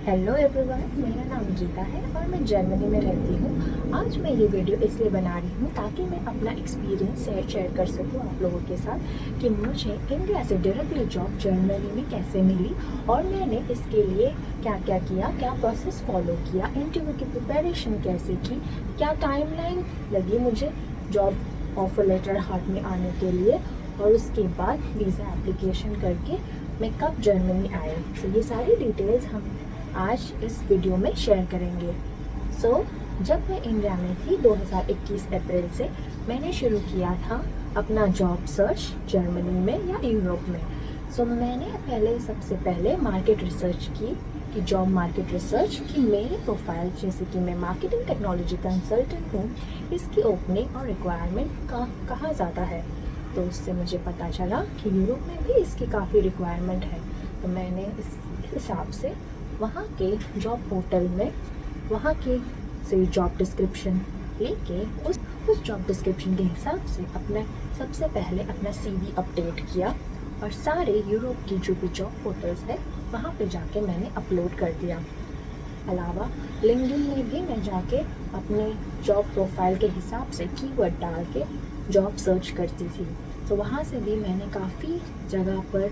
Hello everyone, मेरा नाम गीता है और मैं जर्मनी में रहती हूँ। आज मैं ये वीडियो इसलिए बना रही हूँ ताकि मैं अपना एक्सपीरियंस शेयर कर सकूँ आप लोगों के साथ कि मुझे इंडिया से डायरेक्टली जॉब जर्मनी में कैसे मिली और मैंने इसके लिए क्या क्या किया, क्या प्रोसेस फॉलो किया, इंटरव्यू की प्रिपरेशन कैसे की, क्या टाइमलाइन लगी मुझे जॉब ऑफर लेटर हाथ में आने के लिए और उसके बाद वीज़ा एप्लीकेशन करके मैं कब जर्मनी आई। ये सारी डिटेल्स हम आज इस वीडियो में शेयर करेंगे। जब मैं इंडिया में थी 2021 अप्रैल से मैंने शुरू किया था अपना जॉब सर्च जर्मनी में या यूरोप में। मैंने सबसे पहले मार्केट रिसर्च की कि जॉब मार्केट रिसर्च कि मेरे प्रोफाइल जैसे कि मैं मार्केटिंग टेक्नोलॉजी कंसल्टेंट हूँ, इसकी ओपनिंग और रिक्वायरमेंट कहाँ ज़्यादा है। तो उससे मुझे पता चला कि यूरोप में भी इसकी काफ़ी रिक्वायरमेंट है। तो मैंने इस हिसाब से वहाँ के जॉब पोर्टल में वहाँ के से जॉब डिस्क्रिप्शन लेके उस जॉब डिस्क्रिप्शन के हिसाब से सबसे पहले अपना CV अपडेट किया और सारे यूरोप की जो भी जॉब पोर्टल्स है वहाँ पे जाके मैंने अपलोड कर दिया। अलावा लिंक्डइन में भी मैं जाके अपने जॉब प्रोफाइल के हिसाब से कीवर्ड डाल के जॉब सर्च करती थी। तो वहाँ से भी मैंने काफ़ी जगह पर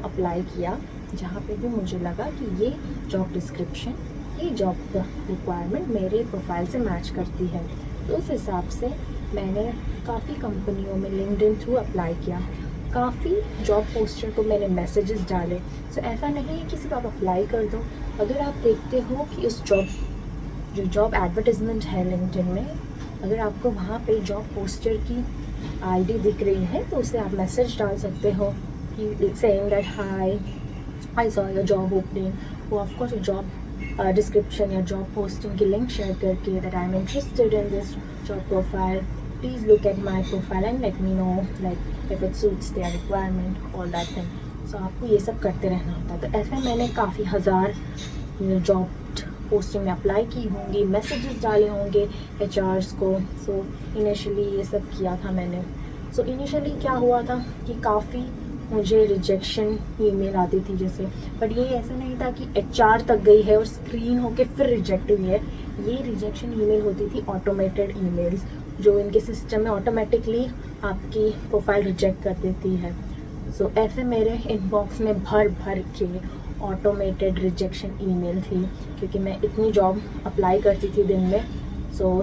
अप्लाई किया जहाँ पे भी मुझे लगा कि ये जॉब डिस्क्रिप्शन, ये जॉब रिक्वायरमेंट मेरे प्रोफाइल से मैच करती है। तो उस हिसाब से मैंने काफ़ी कंपनियों में लिंक्डइन थ्रू अप्लाई किया, काफ़ी जॉब पोस्टर को मैंने मैसेजेस डाले। ऐसा नहीं है कि सिर्फ आप अप्लाई कर दो। अगर आप देखते हो कि उस जॉब एडवर्टाइजमेंट है लिंक्डइन में, अगर आपको वहाँ पे जॉब पोस्टर की ID दिख रही है तो उसे आप मैसेज डाल सकते हो कि saying that hi I saw your job opening, वो ऑफकोर्स जॉब डिस्क्रिप्शन या जॉब पोस्टिंग की लिंक शेयर करके that I am interested in this job profile, please look at my profile and let me know like if it suits their requirement all that thing. आपको ये सब करते रहना होता है। तो ऐसे मैंने काफ़ी हज़ार जॉब पोस्टिंग में अप्लाई की होंगी, मैसेजेस डाले होंगे HRs को। इनिशियली ये सब किया था मैंने। इनिशियली क्या हुआ था कि काफ़ी मुझे रिजेक्शन ईमेल आती थी जैसे, बट ये ऐसा नहीं था कि HR तक गई है और स्क्रीन होके फिर रिजेक्ट हुई है। ये रिजेक्शन ईमेल होती थी ऑटोमेटेड ईमेल्स, जो इनके सिस्टम में ऑटोमेटिकली आपकी प्रोफाइल रिजेक्ट कर देती है। ऐसे मेरे इनबॉक्स में भर के ऑटोमेटेड रिजेक्शन ईमेल थी, क्योंकि मैं इतनी जॉब अप्लाई करती थी दिन में।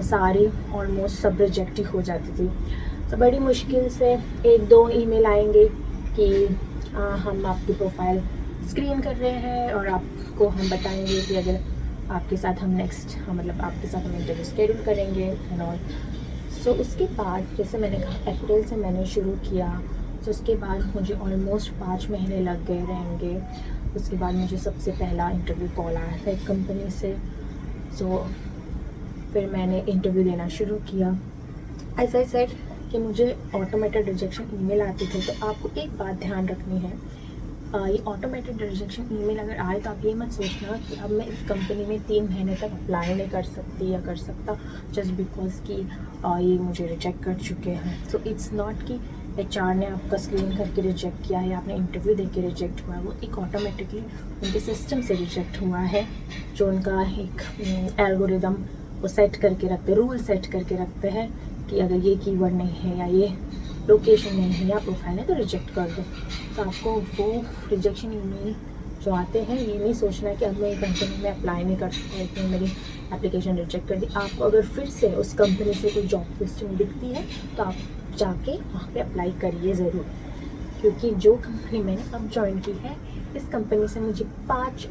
सारी ऑलमोस्ट सब रिजेक्ट ही हो जाती थी। बड़ी मुश्किल से 1-2 ईमेल आएंगे कि हम आपकी प्रोफाइल स्क्रीन कर रहे हैं और आपको हम बताएंगे कि अगर आपके साथ हम आपके साथ हम इंटरव्यू शेड्यूल करेंगे एंड ऑल। उसके बाद जैसे मैंने कहा अप्रैल से मैंने शुरू किया, उसके बाद मुझे ऑलमोस्ट 5 महीने लग गए रहेंगे। उसके बाद मुझे सबसे पहला इंटरव्यू कॉल आया था एक कंपनी से। फिर मैंने इंटरव्यू देना शुरू किया। एज आई सेड कि मुझे ऑटोमेटेड रिजेक्शन ईमेल आती थी। तो आपको एक बात ध्यान रखनी है, ये ऑटोमेटेड रिजेक्शन ईमेल अगर आए तो आप ये मत सोचना कि अब मैं इस कंपनी में 3 महीने तक अप्लाई नहीं कर सकती या कर सकता जस्ट बिकॉज कि ये मुझे रिजेक्ट कर चुके हैं। इट्स नॉट कि HR ने आपका स्क्रीन करके रिजेक्ट किया है या आपने इंटरव्यू दे के रिजेक्ट हुआ है, वो एक ऑटोमेटिकली उनके सिस्टम से रिजेक्ट हुआ है। जो उनका एक एल्गोरिदम वो सेट करके रखते, रूल सेट करके रखते हैं कि अगर ये कीवर्ड नहीं है या ये लोकेशन नहीं है या प्रोफाइल है तो रिजेक्ट कर दो। तो आपको वो रिजेक्शन ईमेल जो आते हैं, ये नहीं सोचना कि अब मैं कंपनी में अप्लाई नहीं कर सकता, इसने मेरी एप्लीकेशन रिजेक्ट कर दी। आपको अगर फिर से उस कंपनी से कोई जॉब पोस्टिंग दिखती है तो आप जाके वहाँ पे अप्लाई करिए ज़रूर, क्योंकि जो कंपनी मैंने अब ज्वाइन की है इस कंपनी से मुझे 5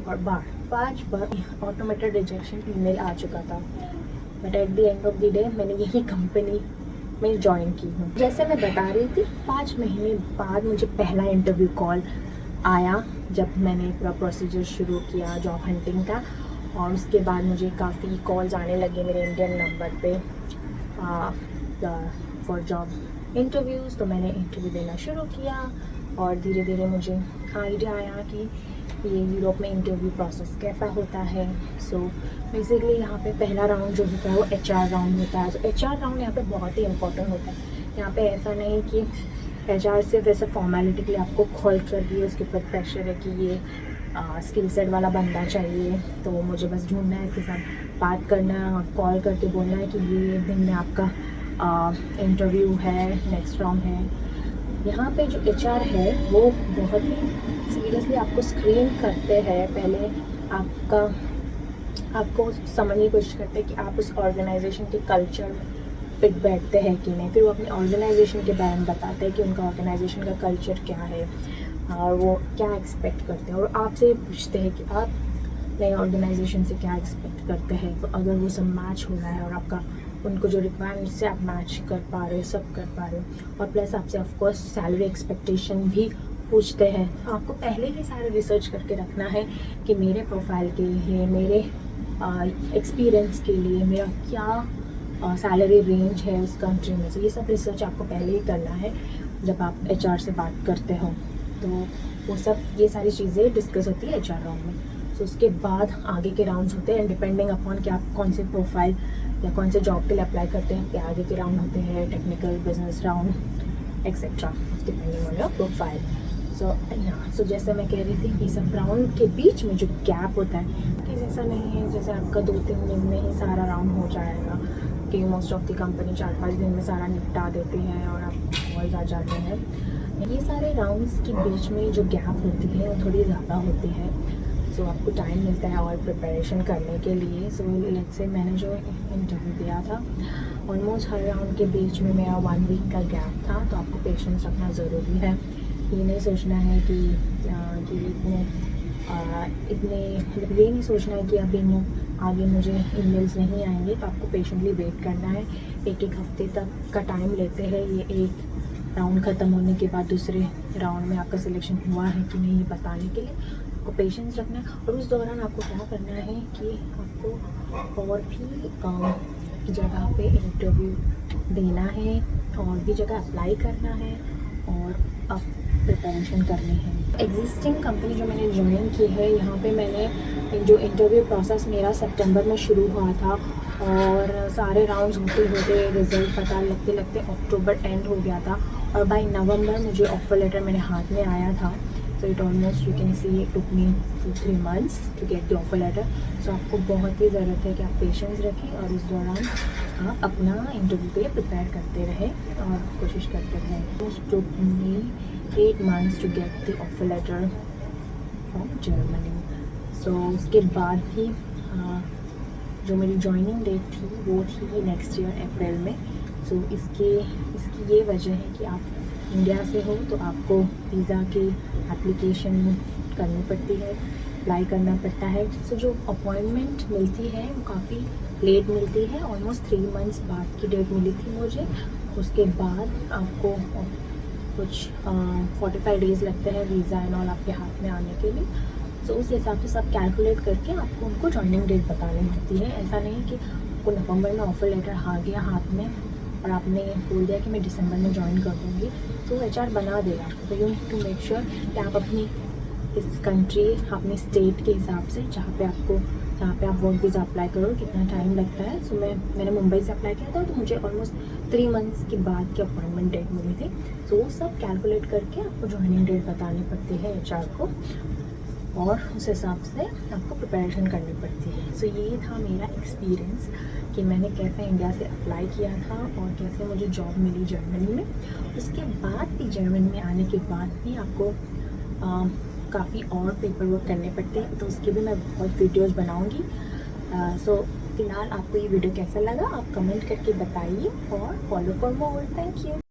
बार ऑटोमेटेड रिजेक्शन ईमेल आ चुका था। But at the end of the day मैंने यही कंपनी में ज्वाइन की हूँ। जैसे मैं बता रही थी, 5 महीने बाद मुझे पहला इंटरव्यू कॉल आया जब मैंने पूरा प्रोसीजर शुरू किया जॉब हंटिंग का। और उसके बाद मुझे काफ़ी कॉल्स आने लगे मेरे इंडियन नंबर पे फॉर जॉब इंटरव्यूज़। तो मैंने इंटरव्यू देना शुरू किया और धीरे धीरे मुझे आइडिया आया कि ये यूरोप में इंटरव्यू प्रोसेस कैसा होता है। बेसिकली यहाँ पे पहला राउंड जो होता है वो HR राउंड होता है। HR राउंड यहाँ पे बहुत ही इंपॉर्टेंट होता है। यहाँ पे ऐसा नहीं कि HR सिर्फ ऐसे फॉर्मेलिटी के लिए आपको कॉल कर दिए, उसके ऊपर प्रेशर है कि ये स्किल सेट वाला बंदा चाहिए। तो मुझे बस ढूंढना है, इसके साथ बात करना है और कॉल करके बोलना है कि ये दिन में आपका इंटरव्यू है, नेक्स्ट राउंड है। यहाँ पे जो HR है वो बहुत ही सीरियसली आपको स्क्रीन करते हैं। पहले आपको समझने की कोशिश करते हैं कि आप उस ऑर्गेनाइजेशन के कल्चर में फिट बैठते हैं कि नहीं। फिर वो अपने ऑर्गेनाइजेशन के बारे में बताते हैं कि उनका ऑर्गेनाइजेशन का कल्चर क्या है और वो क्या एक्सपेक्ट करते हैं, और आपसे पूछते हैं कि आप नए ऑर्गेनाइजेशन से क्या एक्सपेक्ट करते हैं। तो अगर वो सब मैच हो रहा है और आपका उनको जो रिक्वायरमेंट्स से आप मैच कर पा रहे हो, सब कर पा रहे हो, और प्लस आपसे ऑफकोर्स सैलरी एक्सपेक्टेशन भी पूछते हैं। आपको पहले ही सारे रिसर्च करके रखना है कि मेरे प्रोफाइल के लिए, मेरे एक्सपीरियंस के लिए मेरा क्या सैलरी रेंज है उस कंट्री में। तो ये सब रिसर्च आपको पहले ही करना है जब आप HR से बात करते हो। तो वो सब ये सारी चीज़ें डिस्कस होती है HR राउंड में। तो उसके बाद आगे के राउंड्स होते हैं, डिपेंडिंग अपॉन कि आप कौन से प्रोफाइल या कौन से जॉब के लिए अप्लाई करते हैं। क्या आगे के राउंड होते हैं technical, business round etcetera, depending on your profile. So जैसे मैं कह रही थी कि सब राउंड के बीच में जो गैप होता है कि ऐसा नहीं है जैसे आपका 2-3 दिन में ही सारा राउंड हो जाएगा, कि मोस्ट ऑफ द कंपनी 4-5 दिन में सारा निपटा देते हैं और आप कॉल्स आ जाते हैं। ये सारे राउंड्स के बीच में जो गैप होती है वो थोड़ी ज़्यादा होती है। सो आपको टाइम मिलता है और प्रिपरेशन करने के लिए। सो लेट्स से मैंने जो इंटरव्यू दिया था, ऑलमोस्ट हर राउंड के बीच में मेरा 1 वीक का गैप था। तो आपको पेशेंस रखना ज़रूरी है। ये नहीं सोचना है कि मतलब ये नहीं सोचना है कि अभी आगे मुझे ईमेल्स नहीं आएंगे। तो आपको पेशेंटली वेट करना है। एक हफ्ते तक का टाइम लेते हैं ये एक राउंड ख़त्म होने के बाद दूसरे राउंड में आपका सिलेक्शन हुआ है कि नहीं, ये बताने के लिए आपको पेशेंस रखना है। और उस दौरान आपको क्या करना है कि आपको और भी जगह पे इंटरव्यू देना है और भी जगह अप्लाई करना है और अब प्रिपरेशन करनी है। एग्जिस्टिंग कंपनी जो मैंने ज्वाइन की है, यहाँ पे मैंने जो इंटरव्यू प्रोसेस मेरा सितंबर में शुरू हुआ था और सारे राउंड्स होते होते रिज़ल्ट पता लगते लगते अक्टूबर एंड हो गया था, और बाय नवंबर मुझे ऑफ़र लेटर मेरे हाथ में आया था। So it almost you can see it took me 2-3 months to get the offer letter. So आपको बहुत ही ज़रूरत है कि आप पेशेंस रखें और उस दौरान आप अपना इंटरव्यू के लिए प्रिपेयर करते रहें और कोशिश करते रहें। It took me 8 months to get the offer letter from Germany. So उसके बाद ही जो मेरी जॉइनिंग डेट थी वो थी नेक्स्ट ईयर अप्रैल में। सो इसकी ये वजह है कि आप इंडिया से हो तो आपको वीज़ा की एप्लीकेशन करनी पड़ती है, अप्लाई करना पड़ता है। सो जो अपॉइंटमेंट मिलती है वो काफ़ी लेट मिलती है, ऑलमोस्ट 3 months बाद की डेट मिली थी मुझे। उसके बाद आपको कुछ 45 days लगते हैं वीज़ा एंड ऑल आपके हाथ में आने के लिए। सो उस हिसाब से सब कैलकुलेट करके आपको उनको जॉइनिंग डेट बतानी होती है। ऐसा नहीं कि आपको नवंबर में ऑफ़र लेटर आ गया हाथ में और आपने बोल दिया कि मैं दिसंबर में ज्वाइन कर दूँगी, तो HR बना देगा। तो you need to make sure कि आप अपनी इस कंट्री, अपने स्टेट के हिसाब से जहाँ पे आप वर्क वीज़ा अप्लाई करो कितना टाइम लगता है। सो मैंने मुंबई से अप्लाई किया था तो मुझे ऑलमोस्ट 3 months के बाद की अपॉइंटमेंट डेट मिली थी। सो वो सब कैलकुलेट करके आपको जॉइनिंग डेट बतानी पड़ती है HR को और उस हिसाब से आपको प्रिपरेशन करनी पड़ती है। सो ये था मेरा एक्सपीरियंस कि मैंने कैसे इंडिया से अप्लाई किया था और कैसे मुझे जॉब मिली जर्मनी में। उसके बाद भी जर्मनी में आने के बाद भी आपको काफ़ी और पेपर वर्क करने पड़ते हैं, तो उसके भी मैं बहुत वीडियोज़ बनाऊँगी। सो फिलहाल आपको ये वीडियो कैसा लगा आप कमेंट करके बताइए और follow for more. Thank you.